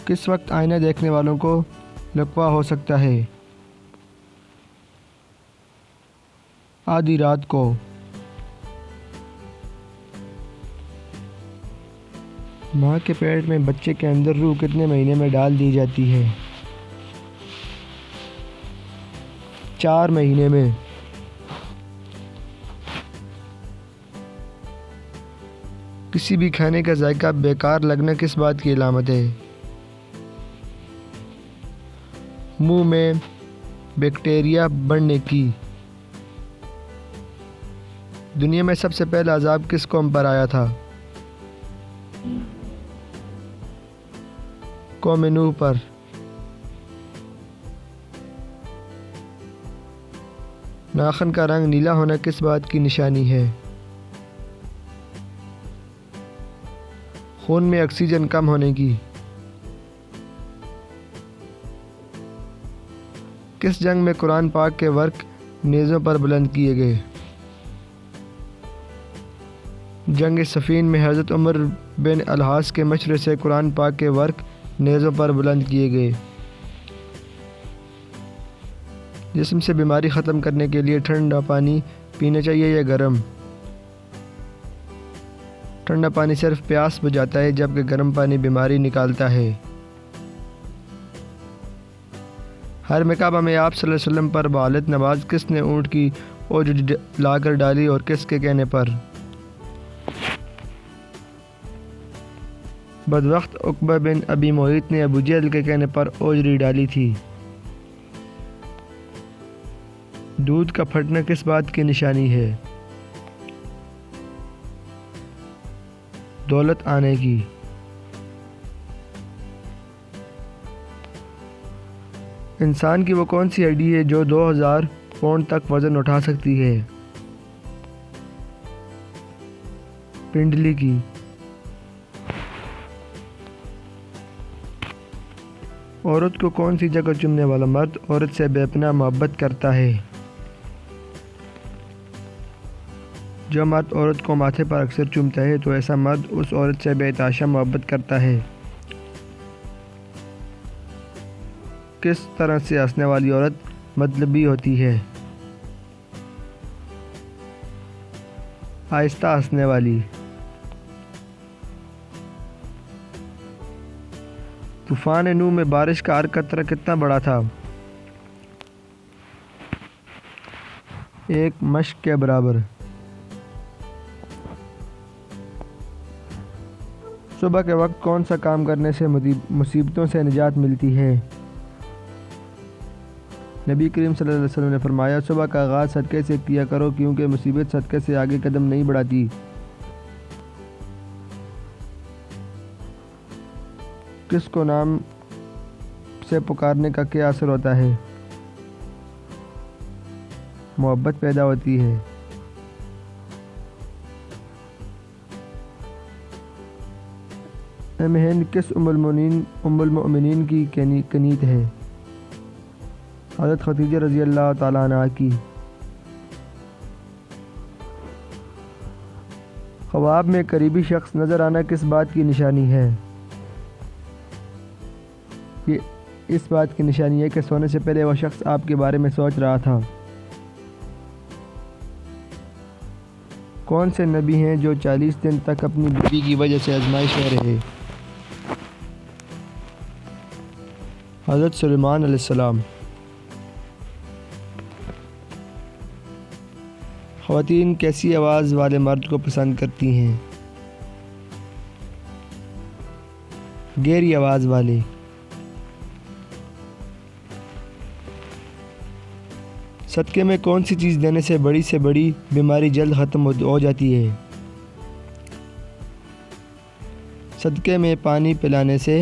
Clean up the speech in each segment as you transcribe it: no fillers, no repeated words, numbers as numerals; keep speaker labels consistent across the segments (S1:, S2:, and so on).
S1: किस वक्त आईना देखने वालों को लकवा हो सकता है? आधी रात को। माँ के पेट में बच्चे के अंदर रूह कितने महीने में डाल दी जाती है? 4 महीने में। किसी भी खाने का जायका बेकार लगना किस बात की अलामत है? मुंह में बैक्टीरिया बढ़ने की। दुनिया में सबसे पहला अजाब किस कौम पर आया था? कौम नूह पर। नाखून का रंग नीला होना किस बात की निशानी है? खून में ऑक्सीजन कम होने की। किस जंग में कुरान पाक के वर्क नेज़ों पर बुलंद किए गए? जंग सफ़ीन में हज़रत उमर बिन अल-हास के मशवरे से कुरान पाक के वर्क नेज़ों पर बुलंद किए गए। जिस्म से बीमारी ख़त्म करने के लिए ठंडा पानी पीना चाहिए या गर्म? ठंडा पानी सिर्फ प्यास बुझाता है, जबकि गर्म पानी बीमारी निकालता है। हर मकाबा में आप सल्लल्लाहु अलैहि वसल्लम पर बालत नवाज किसने ऊँट की ओजड़ी लाकर डाली और किसके कहने पर? बदबख्त उक़बा बिन अबी मुअय्यत ने अबू जहल के कहने पर ओजड़ी डाली थी। दूध का फटना किस बात की निशानी है? दौलत आने की। इंसान की वो कौन सी हड्डी है जो 2000 पाउंड तक वज़न उठा सकती है? पिंडली की। औरत को कौन सी जगह चूमने वाला मर्द औरत से बेपनाह मोहब्बत करता है? जो मर्द औरत को माथे पर अक्सर चूमता है तो ऐसा मर्द उस औरत से बेतहाशा मोहब्बत करता है। किस तरह से हंसने वाली औरत मतलबी होती है? आहिस्ता हंसने वाली। तूफान नूह में बारिश का हर कतरा कितना बड़ा था? 1 मश्क के बराबर। सुबह के वक्त कौन सा काम करने से मुसीबतों से निजात मिलती है? नबी करीम सल्लल्लाहु अलैहि वसल्लम ने फरमाया, सुबह का आगाज़ सदक़े से किया करो क्योंकि मुसीबत सदक़े से आगे कदम नहीं बढ़ाती। किसको नाम से पुकारने का क्या असर होता है? मोहब्बत पैदा होती है। हिंद किस उम्मुल मोमिनीन की कनीत है? हज़रत खदीजा रज़ी अल्लाह ताला अन्हा की। ख्वाब में करीबी शख्स नज़र आना किस बात की निशानी है? ये इस बात की निशानी है कि सोने से पहले वह शख्स आपके बारे में सोच रहा था। कौन से नबी हैं जो 40 दिन तक अपनी बीवी की वजह से आजमाइश में रहे? हज़रत सुलेमान अलैहिस्सलाम। ख़वातीन कैसी आवाज़ वाले मर्द को पसंद करती हैं? गहरी आवाज़ वाले। सदक़े में कौन सी चीज़ देने से बड़ी बीमारी जल्द ख़त्म हो जाती है? सदक़े में पानी पिलाने से।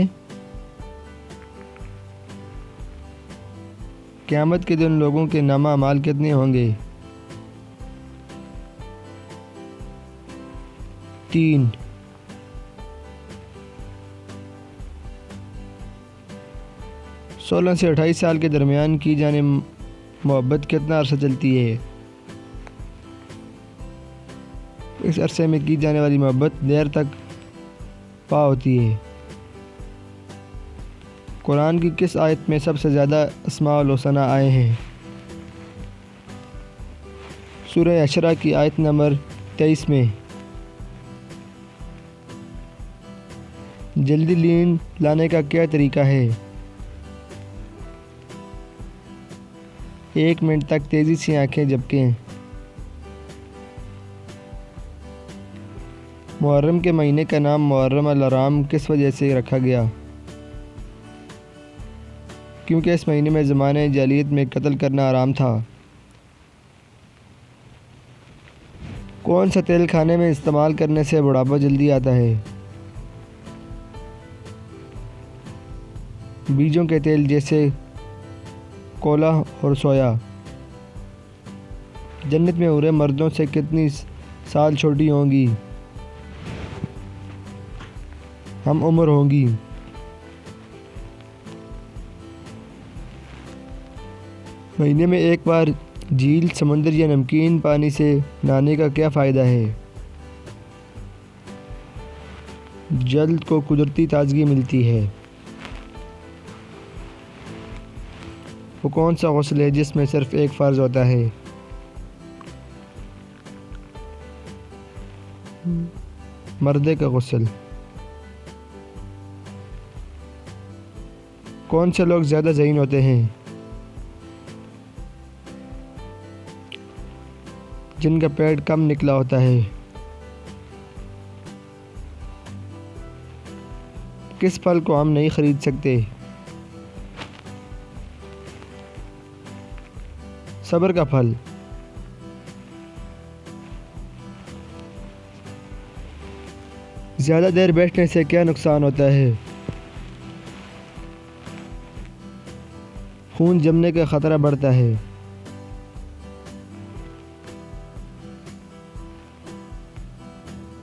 S1: क़यामत के दिन लोगों के नामा अमाल कितने होंगे? 3। सोलह से 28 साल के दरमियान की जाने मोहब्बत कितना अरसा चलती है? इस अरसे में की जाने वाली मोहब्बत देर तक पा होती है। قرآن کی کس آیت میں سب سے زیادہ اسماء الحسنی آئے ہیں؟ سورہ عشرہ کی آیت نمبر 23 میں۔ جلدی نیند لانے کا کیا طریقہ ہے؟ 1 منٹ تک تیزی سے آنکھیں جھپکیں۔ محرم کے مہینے کا نام محرم الحرام کس وجہ سے رکھا گیا؟ کیونکہ اس مہینے میں زمانے جاہلیت میں قتل کرنا حرام تھا۔ کون سا تیل کھانے میں استعمال کرنے سے بڑھاپا جلدی آتا ہے؟ بیجوں کے تیل جیسے کولا اور سویا۔ جنت میں حوریں مردوں سے کتنی سال چھوٹی ہوں گی؟ ہم عمر ہوں گی۔ مہینے میں ایک بار جھیل، سمندر یا نمکین پانی سے نہانے کا کیا فائدہ ہے؟ جلد کو قدرتی تازگی ملتی ہے۔ وہ کون سا غسل ہے جس میں صرف ایک فرض ہوتا ہے؟ مردے کا غسل۔ کون سے لوگ زیادہ ذہین ہوتے ہیں؟ جن کا پیٹ کم نکلا ہوتا ہے۔ کس پھل کو ہم نہیں خرید سکتے؟ صبر کا پھل۔ زیادہ دیر بیٹھنے سے کیا نقصان ہوتا ہے؟ خون جمنے کا خطرہ بڑھتا ہے۔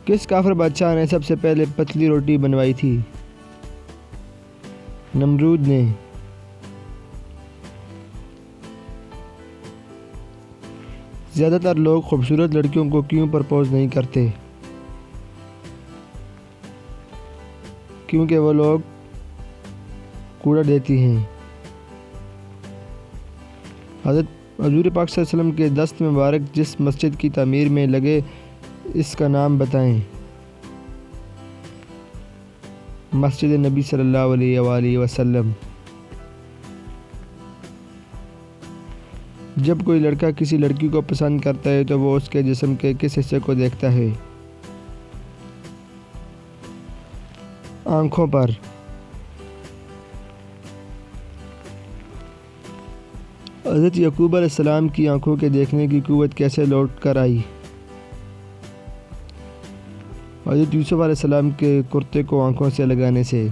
S1: کس کافر بادشاہ نے سب سے پہلے پتلی روٹی بنوائی تھی؟ نمرود نے۔ زیادہ تر لوگ خوبصورت لڑکیوں کو کیوں پرپوز نہیں کرتے؟ کیونکہ وہ لوگ کوڑا دیتی ہیں۔ حضور پاک صلی اللہ علیہ وسلم کے دست مبارک جس مسجد کی تعمیر میں لگے اس کا نام بتائیں۔ مسجد نبی صلی اللہ علیہ وآلہ وسلم۔ جب کوئی لڑکا کسی لڑکی کو پسند کرتا ہے تو وہ اس کے جسم کے کس حصے کو دیکھتا ہے؟ آنکھوں پر۔ حضرت یعقوب علیہ السلام کی آنکھوں کے دیکھنے کی قوت کیسے لوٹ کر آئی؟ حضرت یوسف علیہ السلام کے کرتے کو آنکھوں سے لگانے سے۔